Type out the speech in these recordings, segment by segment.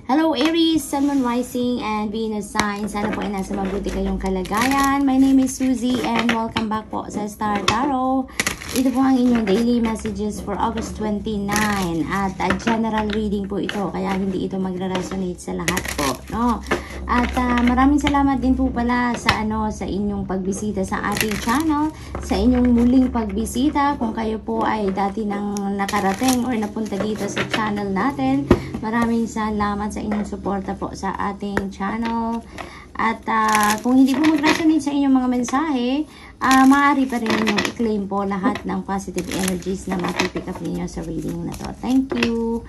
Hello Aries, Sun, Moon, Rising, and Venus sign. Sana po ay nasa mabuti kayong kalagayan. My name is Suzy and welcome back po sa Star Tarot. Ito po ang inyong daily messages for August 29 at general reading po ito. Kaya hindi ito magra-resonate sa lahat po, no? At maraming salamat din po pala sa inyong pagbisita sa ating channel, sa inyong muling pagbisita. Kung kayo po ay dati nang nakarating or napunta dito sa channel natin, maraming salamat sa inyong suporta po sa ating channel. At kung hindi po mag-resonate sa inyong mga mensahe, maaari pa rin ninyong i-claim po lahat ng positive energies na mapipick up ninyo sa reading na to. Thank you.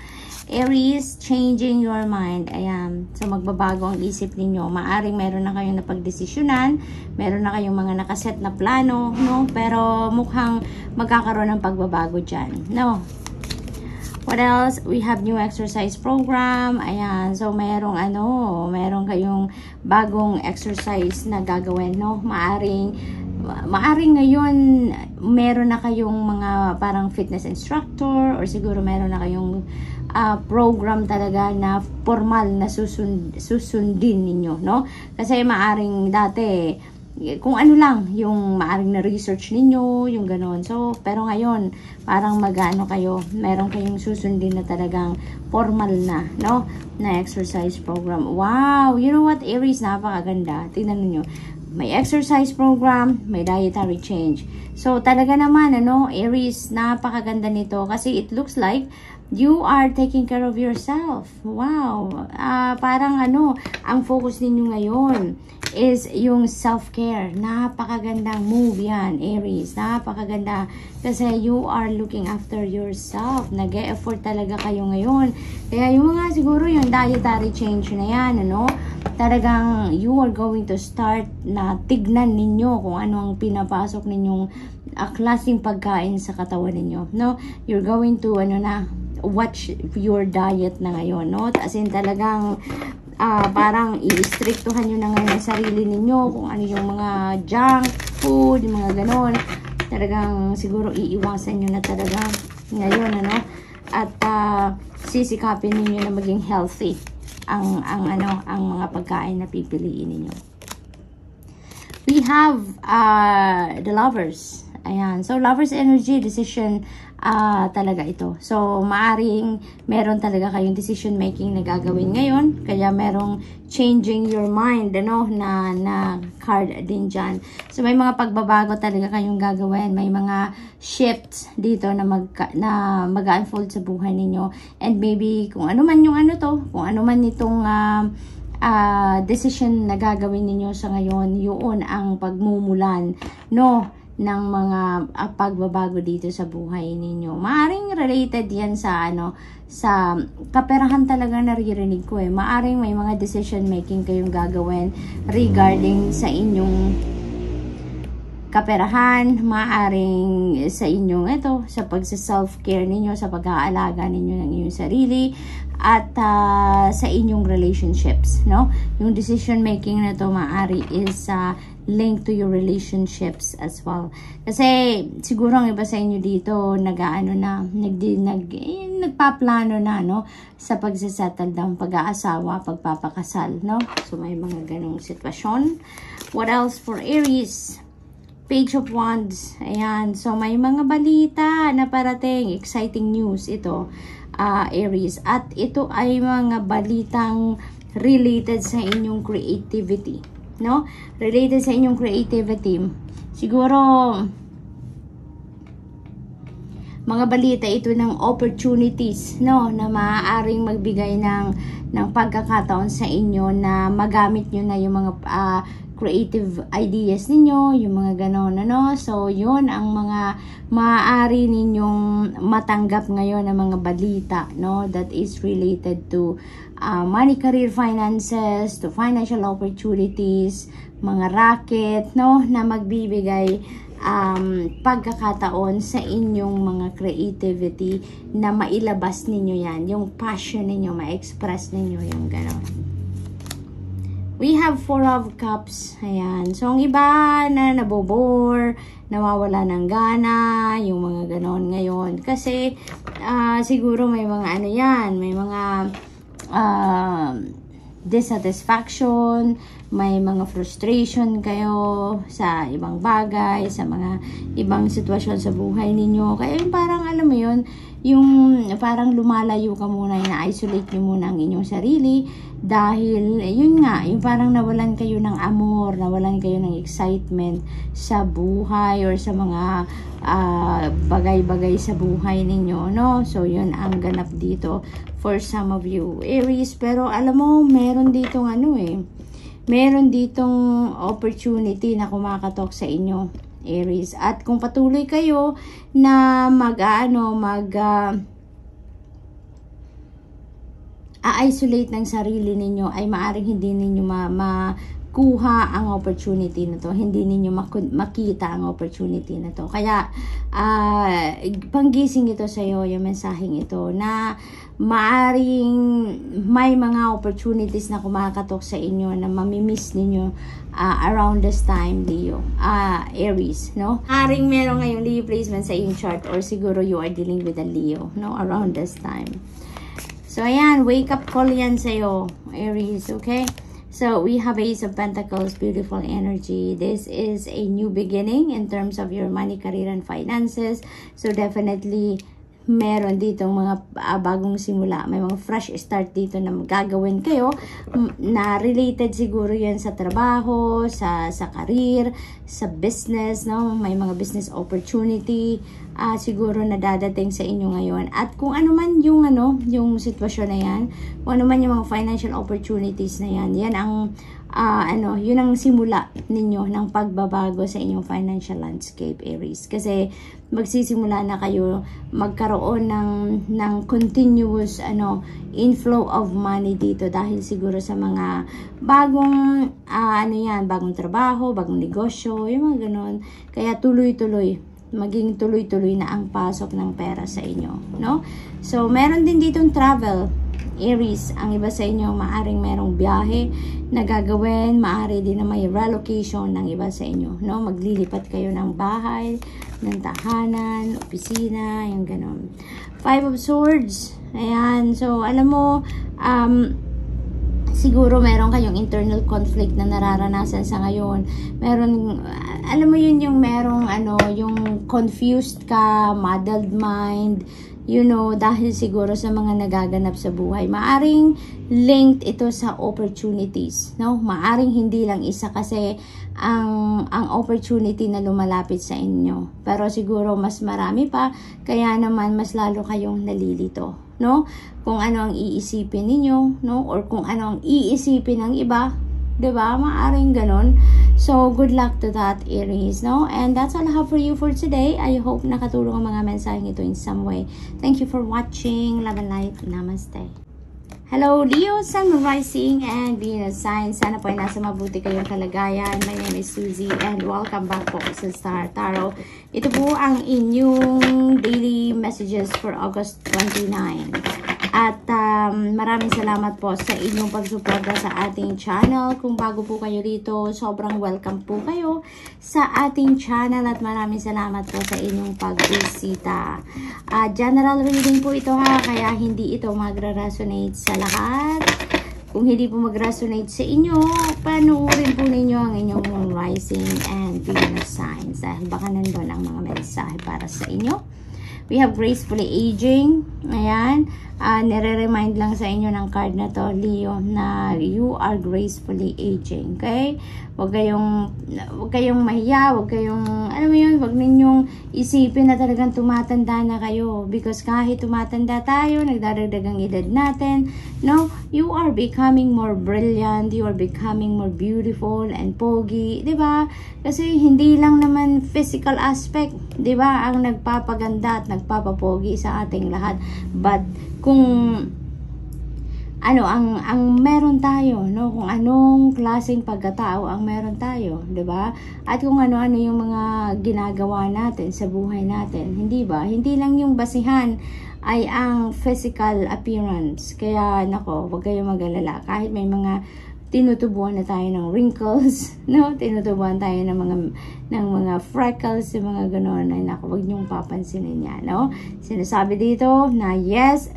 Aries, changing your mind. Ayan. So, magbabago ang isip ninyo. Maaring meron na kayong napagdesisyonan, meron na kayong mga nakaset na plano, no? Pero mukhang magkakaroon ng pagbabago dyan, no? What else? We have new exercise program. Ayan. So, meron kayong bagong exercise na gagawin, no? Maaring ngayon meron na kayong mga parang fitness instructor or siguro meron na kayong program talaga na formal na susundin ninyo, no? Kasi maaring dati kung ano lang yung maaring na research ninyo, yung ganon. So, pero ngayon parang meron kayong susundin na talagang formal na, no? Na exercise program. Wow! You know what, Aries? Napakaganda. Tingnan niyo. May exercise program, may dietary change. So, talaga naman, Aries, napakaganda nito kasi it looks like you are taking care of yourself. Wow! Parang ang focus ninyo ngayon is yung self-care. Napakagandang move yan, Aries. Napakaganda. Kasi you are looking after yourself. Nag-e-effort talaga kayo ngayon. Kaya yung mga siguro yung dietary change na yan, talagang you are going to start na tignan ninyo kung ano ang pinapasok ninyong klaseng pagkain sa katawan ninyo, no? You're going to watch your diet na ngayon, no? As in talagang parang i-strictuhan nyo na ngayon ang sarili ninyo kung ano yung mga junk food, yung mga ganon. Talagang siguro iiwasan nyo na talaga ngayon, at sisikapin ninyo na maging healthy ang mga pagkain na pipiliin ninyo. We have the lovers. Ayan. So, lovers energy, decision talaga ito. So, maaring meron talaga kayong decision making na gagawin ngayon. Kaya merong changing your mind, na card din dyan. So, may mga pagbabago talaga kayong gagawin. May mga shifts dito na mag-unfold sa buhay ninyo. And maybe, kung ano man yung kung ano man itong decision na gagawin ninyo sa ngayon, yun ang pagmumulan, ng mga pagbabago dito sa buhay ninyo. Maaring related yan sa kaperahan talaga naririnig ko Maaring may mga decision making kayong gagawin regarding sa inyong kaperahan, maaring sa inyong sa pagsa-self-care ninyo, sa pag-aalaga ninyo ng inyong sarili, at sa inyong relationships, no? Yung decision making na to maari is linked to your relationships as well. Kasi siguro ang iba sa inyo dito nagpaplano na, sa pagsasettle down, pag-aasawa, pagpapakasal, no? So may mga ganong sitwasyon. What else for Aries? Page of Wands. Ayan. So, may mga balita na parating. Exciting news ito, Aries. At ito ay mga balitang related sa inyong creativity, no? Related sa inyong creativity. Siguro, mga balita ito ng opportunities, no? Na maaaring magbigay ng pagkakataon sa inyo na magamit nyo na yung mga creative ideas ninyo, yung mga ganon, So, yun ang mga maaari ninyong matanggap ngayon ng mga balita, that is related to money, career, finances, to financial opportunities, mga racket, na magbibigay pagkakataon sa inyong mga creativity na mailabas ninyo yan, yung passion ninyo, ma-express ninyo yung ganon. We have 4 of Cups. Ayan. So, ang iba na nabobore, nawawala ng gana, yung mga ganon ngayon. Kasi, siguro may mga may mga dissatisfaction, may mga frustration kayo sa ibang bagay, sa mga ibang sitwasyon sa buhay ninyo. Kaya yung parang alam mo yun, yung parang lumalayo ka muna, na-isolate nyo muna ang inyong sarili dahil yun nga, yung parang nawalan kayo ng amor, nawalan kayo ng excitement sa buhay or sa mga bagay-bagay sa buhay ninyo, no? So yun ang ganap dito for some of you Aries. Pero alam mo, meron ditong meron ditong opportunity na kumakatok sa inyo Aries. At kung patuloy kayo na isolate ng sarili ninyo, ay maaring hindi ninyo makuha ang opportunity na to, hindi ninyo makita ang opportunity na to. Kaya panggising ito sa iyo, yung mensaheng ito, na maaring may mga opportunities na kumakatok sa inyo na mamimiss ninyo around this time, Leo, Aries, no? Maaring meron ngayong Leo placement sa iyong chart, or siguro you are dealing with a Leo, no, around this time. So ayan, wake up call yan sa'yo, Aries, okay? So we have Ace of Pentacles, beautiful energy. This is a new beginning in terms of your money, career, and finances. So definitely meron ditong mga bagong simula, may mga fresh start dito na gagawin kayo na related siguro yan sa trabaho, sa career, sa business, no? May mga business opportunity siguro na dadating sa inyo ngayon. At kung ano man yung yung sitwasyon na yan, kung ano man yung mga financial opportunities na yan, yan ang yun ang simula ninyo ng pagbabago sa inyong financial landscape, Aries. Kasi magsisimula na kayo magkaroon ng continuous inflow of money dito dahil siguro sa mga bagong bagong trabaho, bagong negosyo, yung mga ganon. Kaya maging tuloy-tuloy na ang pasok ng pera sa inyo, no? So meron din ditong travel, Aries. Ang iba sa inyo maaring merong biyahe na gagawin, maaari din na may relocation ng iba sa inyo, no? Maglilipat kayo ng bahay, ng tahanan, opisina, yung ganon. Five of Swords, ayan. So alam mo, siguro meron kayong internal conflict na nararanasan sa ngayon. Meron, alam mo yun, yung merong yung confused ka, muddled mind, dahil siguro sa mga nagaganap sa buhay. Maaring linked ito sa opportunities, no? Maaring hindi lang isa, kasi ang opportunity na lumalapit sa inyo. Pero siguro mas marami pa, kaya naman mas lalo kayong nalilito, no? Kung ano ang iisipin ninyo, no? Or kung ano ang iisipin ng iba, 'di ba? Maaring ganon. So, good luck to that, Aries, no? And that's all I have for you for today. I hope nakatulong ang mga mensaheng ito in some way. Thank you for watching. Love and light. Namaste. Hello, Leo, Sun, Rising, and Venus sign. Sana po ay nasa mabuti kayong kalagayan. My name is Suzy, and welcome back po sa Star Tarot. Ito po ang inyong daily messages for August 29. At maraming salamat po sa inyong pagsuporta sa ating channel. Kung bago po kayo rito, sobrang welcome po kayo sa ating channel, at maraming salamat po sa inyong pagbisita. General reading po ito, ha, kaya hindi ito magra-resonate sa lahat. Kung hindi po mag-resonate sa inyo, panuorin po ninyo ang inyong Moon, Rising, and Venus signs, dahil baka nandun ang mga mensahe para sa inyo. We have gracefully aging. Ayan. Nire-remind lang sa inyo ng card na to, Leo, na you are gracefully aging. Okay? Huwag kayong mahiya, huwag kayong, alam mo yun, huwag ninyong isipin na talagang tumatanda na kayo. Because kahit tumatanda tayo, nagdaragdag ang edad natin, no? You are becoming more brilliant, you are becoming more beautiful and pogi, di ba? Kasi hindi lang naman physical aspect, di ba, ang nagpapaganda at nagpapapogi sa ating lahat. But kung ang meron tayo, no? Kung anong klaseng pagkatao ang meron tayo, 'di ba? At kung ano-ano yung mga ginagawa natin sa buhay natin, hindi ba? Hindi lang yung basihan ay ang physical appearance. Kaya nako, wag kayong mag-alala. Kahit may mga tinutubuan na tayo ng wrinkles, no? Tinutubuan tayo ng mga freckles, yung mga gano'n, ay nako, wag niyong papansinin yan, no? Sinasabi dito na yes,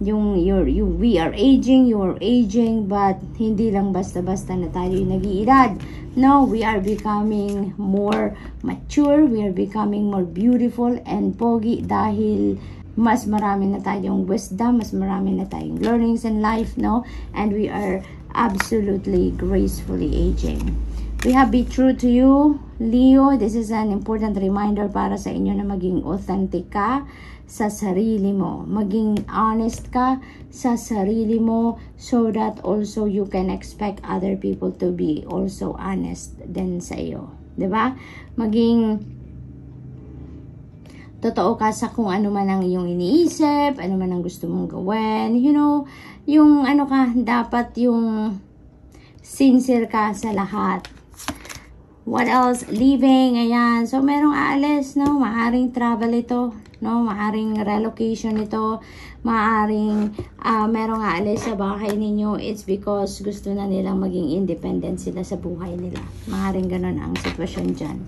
we are aging, you are aging, but hindi lang basta-basta na tayo yung nag-iedad. No, we are becoming more mature, we are becoming more beautiful and pogi dahil mas marami na tayong wisdom, mas marami na tayong learnings in life, no? And we are absolutely gracefully aging. We have Be True to You, Leo. This is an important reminder para sa inyo na maging authentic ka sa sarili mo. Maging honest ka sa sarili mo so that also you can expect other people to be also honest din sa iyo. 'Di ba? Maging totoo ka sa kung ano man ang iyong iniisip, ano man ang gusto mong gawin. You know, yung ano ka, dapat yung sincere ka sa lahat. What else? Leaving, ayan. So, merong aalis, no? Maaring travel ito, no? Maaring relocation ito. Maaring merong aalis sa bahay ninyo. It's because gusto na nilang maging independent sila sa buhay nila. Maaring ganun ang sitwasyon dyan.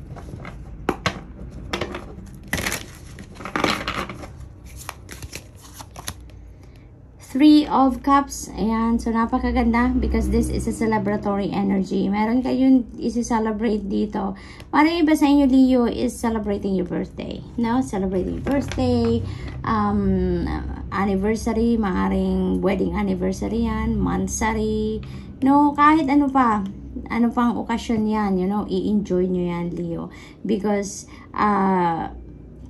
Three of Cups. Ayan. So, napakaganda because this is a celebratory energy. Meron kayong isi-celebrate dito. Parang iba sa inyo, Leo, is celebrating your birthday. No? Celebrating your birthday, anniversary, maaring wedding anniversary yan, monthsary, no? Kahit ano pa. Ano pang okasyon yan, you know, i-enjoy nyo yan, Leo. Because,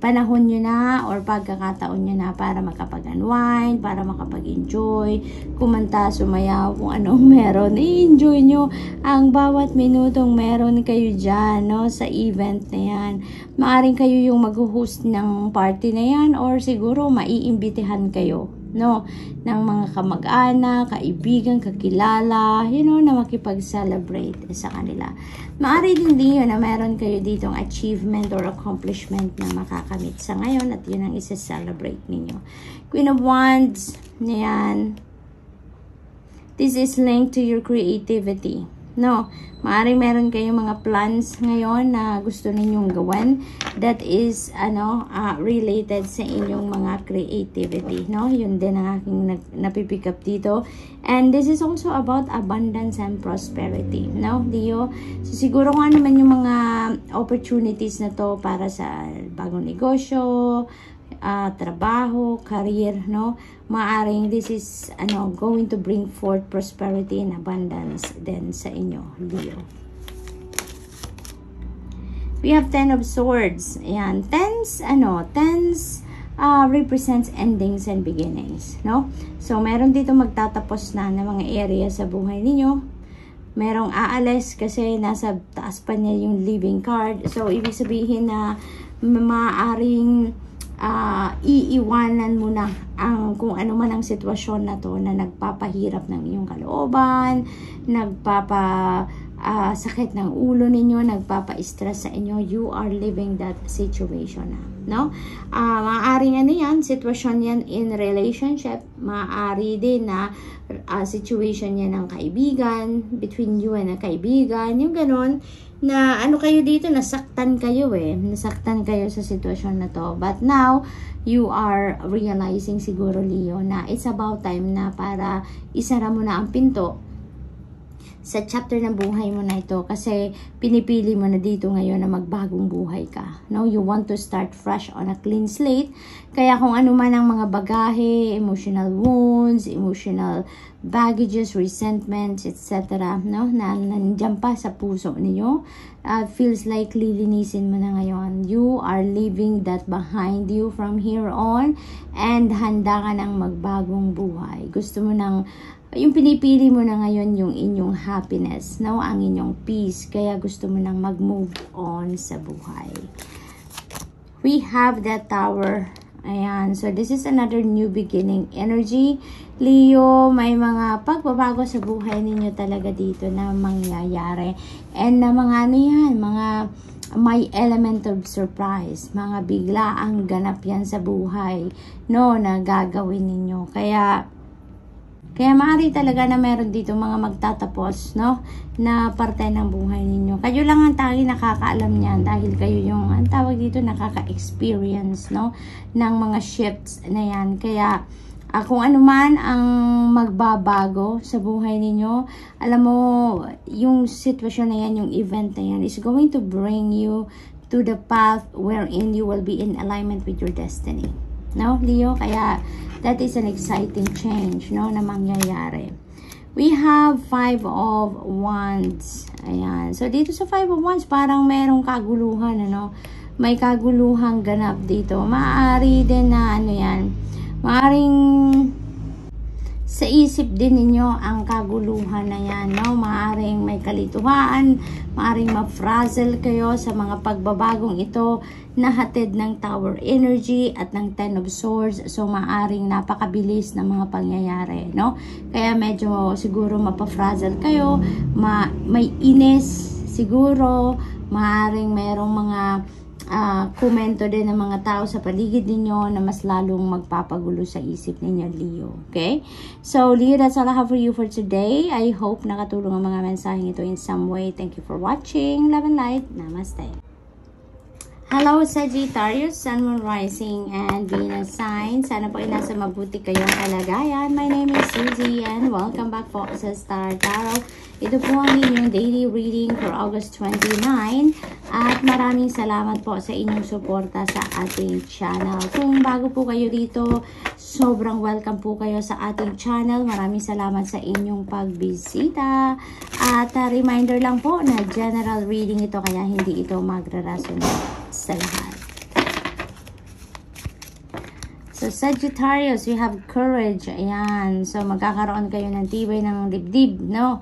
panahon nyo na or pagkakataon nyo na para makapag-unwind, para makapag-enjoy, kumanta, sumayaw, kung anong meron. I-enjoy nyo ang bawat minutong meron kayo dyan, no, sa event na yan. Maaring kayo yung mag-host ng party na yan or siguro maiimbitahan kayo, no, ng mga kamag-anak, kaibigan, kakilala, you know, na makipag-celebrate sa kanila. Maari din Leo na meron kayo ditong achievement or accomplishment na makakamit sa ngayon at yun ang isa-celebrate ninyo. Queen of Wands, yan. This is linked to your creativity. No, maaaring meron kayong mga plans ngayon na gusto ninyong gawin that is related sa inyong mga creativity, no? Yun din ang aking napipick up dito. And this is also about abundance and prosperity, no, Leo? So siguro kung ano man yung mga opportunities na to para sa bagong negosyo, trabaho, career, no? Maaring this is going to bring forth prosperity and abundance din sa inyo, Leo. We have 10 of Swords. Ayan, tens represents endings and beginnings, no? So meron dito magtatapos na ng mga area sa buhay ninyo. Merong aalis kasi nasa taas pa niya yung leaving card. So ibig sabihin na maaring iiwanan mo na ang kung ano man ang sitwasyon na to na nagpapahirap ng iyong kalooban, sakit ng ulo ninyo, nagpapa-stress sa inyo. You are living that situation na, no? Maaaring yan, sitwasyon yan in relationship, maaari din na situation yan ng kaibigan, between you and a kaibigan, yung ganun, na kayo dito, nasaktan kayo nasaktan kayo sa sitwasyon na to. But now, you are realizing siguro, Leo, na it's about time na para isara mo na ang pinto sa chapter ng buhay mo na ito kasi pinipili mo na dito ngayon na magbagong buhay ka. No, you want to start fresh on a clean slate. Kaya kung ano man ang mga bagahe, emotional wounds, emotional baggages, resentments, etc., no, na nandiyan pa sa puso ninyo, feels like lilinisin mo na ngayon. You are leaving that behind you from here on and handa ka ng magbagong buhay. Gusto mo ng yung pinipili mo na ngayon yung inyong happiness, no? Ang inyong peace. Kaya gusto mo nang mag-move on sa buhay. We have that Tower. Ayan. So, this is another new beginning energy. Leo, may mga pagbabago sa buhay ninyo talaga dito na mangyayari. And na mga mga may element of surprise. Mga bigla ang ganap yan sa buhay, no? Na gagawin ninyo. Kaya maaari talaga na meron dito mga magtatapos, no, na parte ng buhay ninyo. Kayo lang ang tanging nakakaalam niyan dahil kayo yung, ang tawag dito, nakaka-experience, no, ng mga shifts na yan. Kaya, Kung ano man ang magbabago sa buhay ninyo, alam mo, yung sitwasyon na yan, yung event na yan, is going to bring you to the path wherein you will be in alignment with your destiny. No, Leo? Kaya, that is an exciting change, no, na mangyayari. We have 5 of Wands. Ayan. So, dito sa 5 of Wands, parang merong kaguluhan, ano? May kaguluhang ganap dito. Maaari din na, ano yan, maaring sa isip din ninyo ang kaguluhan na yan, no? Maaring may kalituhan, maaring ma-frazzle kayo sa mga pagbabagong ito na hatid ng Tower Energy at ng 10 of Swords. So, maaring napakabilis na mga pangyayari, no? Kaya medyo siguro mapa-frazzle kayo, may inis siguro, maaring merong mga komento din ng mga tao sa paligid ninyo na mas lalong magpapagulo sa isip ninyo, Leo. Okay? So, Leo, that's all I have for you for today. I hope nakatulong ang mga mensaheng ito in some way. Thank you for watching. Love and light. Namaste. Hello, Sagittarius, Sun, Moon, Rising, and Venus sign. Sana po ay nasa mabuti kayong kalagayan. My name is Suzy, and welcome back po sa Star Tarot. Ito po ang inyong daily reading for August 29. At maraming salamat po sa inyong suporta sa ating channel. Kung bago po kayo dito, sobrang welcome po kayo sa ating channel. Maraming salamat sa inyong pagbisita. At reminder lang po na general reading ito, kaya hindi ito magrarason sa lahat. So, Sagittarius, you have courage. Ayan. So, magkakaroon kayo ng tibay ng dibdib, no?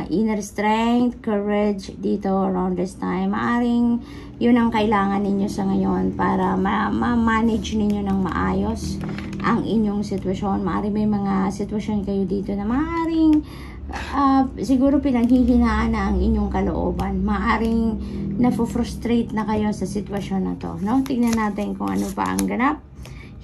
Inner strength, courage dito around this time. Maaring yun ang kailangan ninyo sa ngayon para ma-manage ninyo ng maayos ang inyong sitwasyon. Maaring may mga sitwasyon kayo dito na maaring siguro pinanghihinaan na ang inyong kalooban. Maaring nafo-frustrate na kayo sa sitwasyon na to, no? Tingnan natin kung ano pa ang ganap.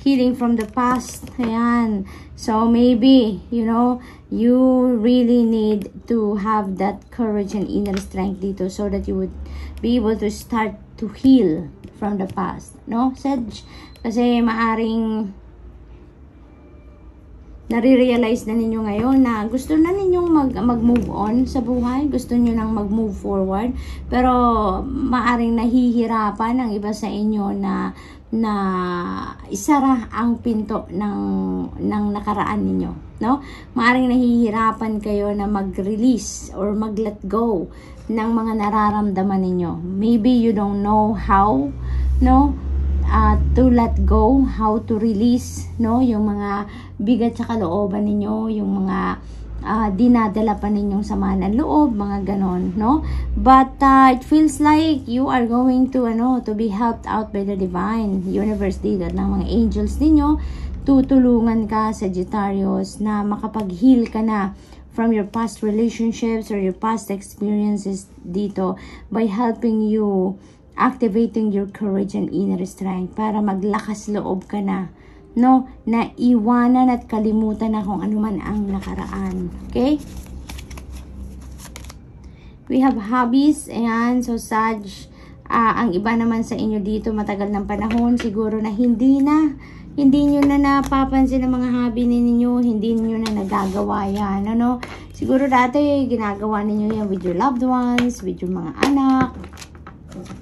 Healing from the past. Ayan. So, maybe, you know, you really need to have that courage and inner strength dito so that you would be able to start to heal from the past, no? Sag, kasi maaring nare-realize na ninyo ngayon na gusto na ninyong mag-move on sa buhay. Gusto nyo nang mag-move forward. Pero maaring nahihirapan ang iba sa inyo na isara ang pinto ng nakaraan ninyo, no? Maaring nahihirapan kayo na mag-release or mag-let go ng mga nararamdaman ninyo. Maybe you don't know how, no? To let go, how to release, no? Yung mga bigat sa kalooban ninyo, yung mga dinadala pa ninyong sama ng loob, mga ganon, no? But it feels like you are going to be helped out by the divine universe dito ng mga angels ninyo. Tutulungan ka, Sagittarius, na makapag-heal ka na from your past relationships or your past experiences dito by helping you activating your courage and inner strength para maglakas loob ka na, no? Na iwanan at kalimutan na kung ano man ang nakaraan. Okay? We have hobbies. Ayan. So, Sag, ang iba naman sa inyo dito, matagal ng panahon, siguro na hindi nyo na napapansin ang mga hobby ninyo, hindi nyo na nagagawa yan, ano? Siguro dati, ginagawa ninyo yan with your loved ones, with your mga anak,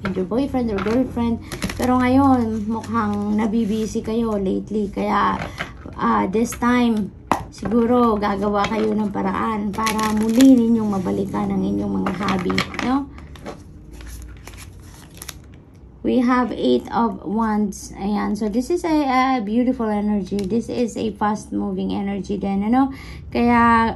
with your boyfriend or girlfriend. Pero ngayon, mukhang nabibisi kayo lately. Kaya, this time, siguro gagawa kayo ng paraan para muli ninyong mabalikan ang inyong mga hobby, no? We have 8 of Wands. Ayan. So, this is a beautiful energy. This is a fast-moving energy din, ano? Kaya,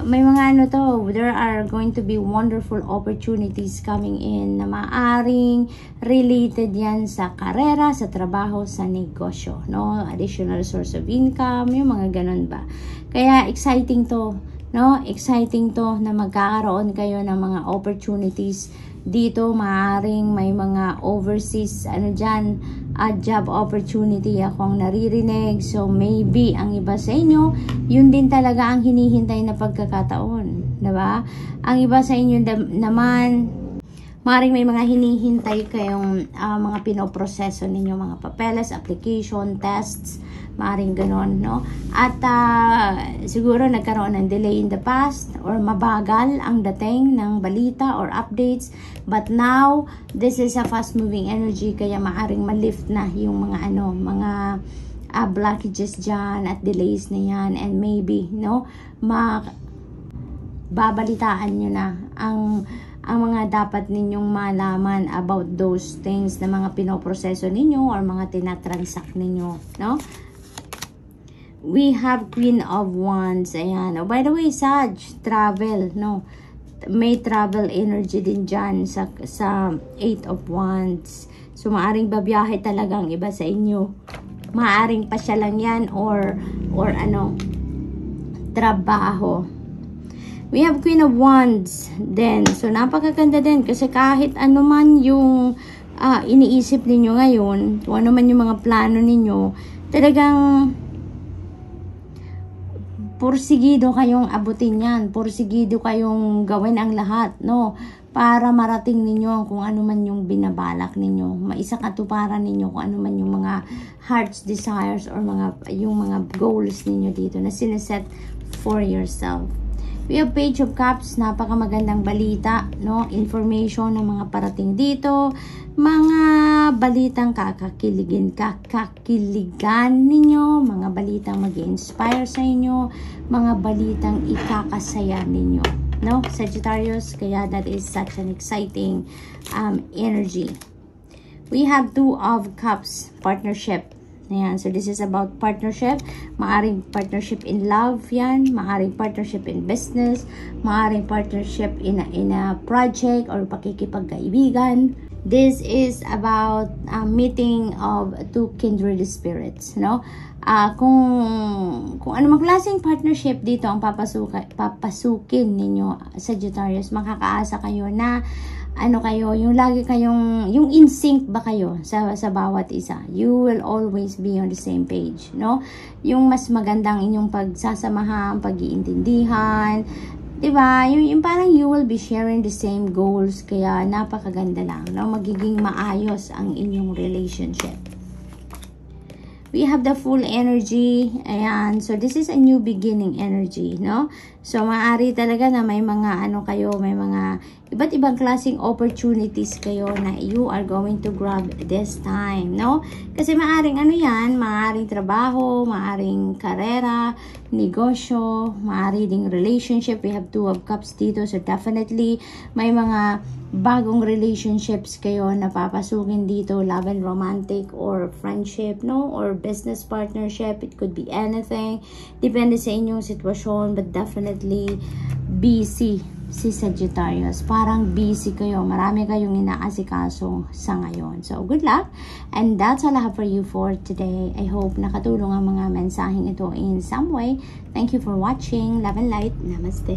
may mga there are going to be wonderful opportunities coming in na maaring related yan sa karera, sa trabaho, sa negosyo, no? Additional source of income, yung mga ganun ba. Kaya, exciting to, no? Exciting to na magkakaroon kayo ng mga opportunities dito. Maaring may mga overseas job opportunity akong naririnig. So maybe ang iba sa inyo, yun din talaga ang hinihintay na pagkakataon, diba? Ang iba sa inyo naman, Maring may mga hinihintay kayong mga pinoproseso ninyo, mga papeles, application, tests, maring ganon, no? At siguro nagkaroon ng delay in the past or mabagal ang dating ng balita or updates. But now, this is a fast-moving energy, kaya maaring ma-lift na yung mga mga blockages dyan at delays na yan, and maybe, no, babalitaan nyo na ang mga dapat ninyong malaman about those things na mga pinoproseso ninyo or mga tinatransact ninyo, no? We have Queen of Wands. Ayan. Oh, by the way, Sag, travel, no? May travel energy din dyan sa 8 of Wands. So, maaring babiyahe talagang iba sa inyo. Maaring pa siya lang yan or trabaho. We have Queen of Wands then. So, napakaganda din. Kasi kahit ano man yung iniisip ninyo ngayon, kung ano man yung mga plano ninyo, talagang pursigido kayong abutin yan. Pursigido kayong gawin ang lahat, no? Para marating ninyo kung ano man yung binabalak ninyo. Maisakatuparan ninyo kung ano man yung mga heart's desires or yung mga goals ninyo dito na sineset for yourself. We have Page of Cups, napakamagandang balita, no? Information ng mga parating dito, mga balitang kakakiligan ninyo, mga balitang mag-inspire sa inyo, mga balitang ikakasaya ninyo, no? Sagittarius, kaya that is such an exciting energy. We have 2 of Cups, partnership. Ayan, so this is about partnership. Maaring partnership in love yan, maaring partnership in business, maaring partnership in a project or pakikipagkaibigan. This is about meeting of 2 kindred spirits, no? Kung anumang klaseng partnership dito ang papasukin ninyo, Sagittarius, makakaasa kayo na yung lagi kayong, yung in sync ba kayo sa bawat isa. You will always be on the same page, no? Yung mas magandang inyong pagsasamahan, pag-iintindihan, diba? Yung parang you will be sharing the same goals, kaya napakaganda lang, no? Magiging maayos ang inyong relationship. We have the full energy. Ayan. So, this is a new beginning energy, no? So, maaari talaga na may mga may mga iba't ibang klaseng opportunities kayo na you are going to grab this time, no? Kasi maaring maaring trabaho, maaring karera, negosyo, maaring ding relationship. We have 2 of Cups dito. So, definitely, may mga bagong relationships kayo na papasukin dito, love and romantic or friendship, no? Or business partnership. It could be anything. Depende sa inyong sitwasyon, but definitely busy si Sagittarius. Parang busy kayo. Marami kayong inaasikaso sa ngayon. So, good luck. And that's all I have for you for today. I hope nakatulong ang mga mensaheng ito in some way. Thank you for watching. Love and light. Namaste.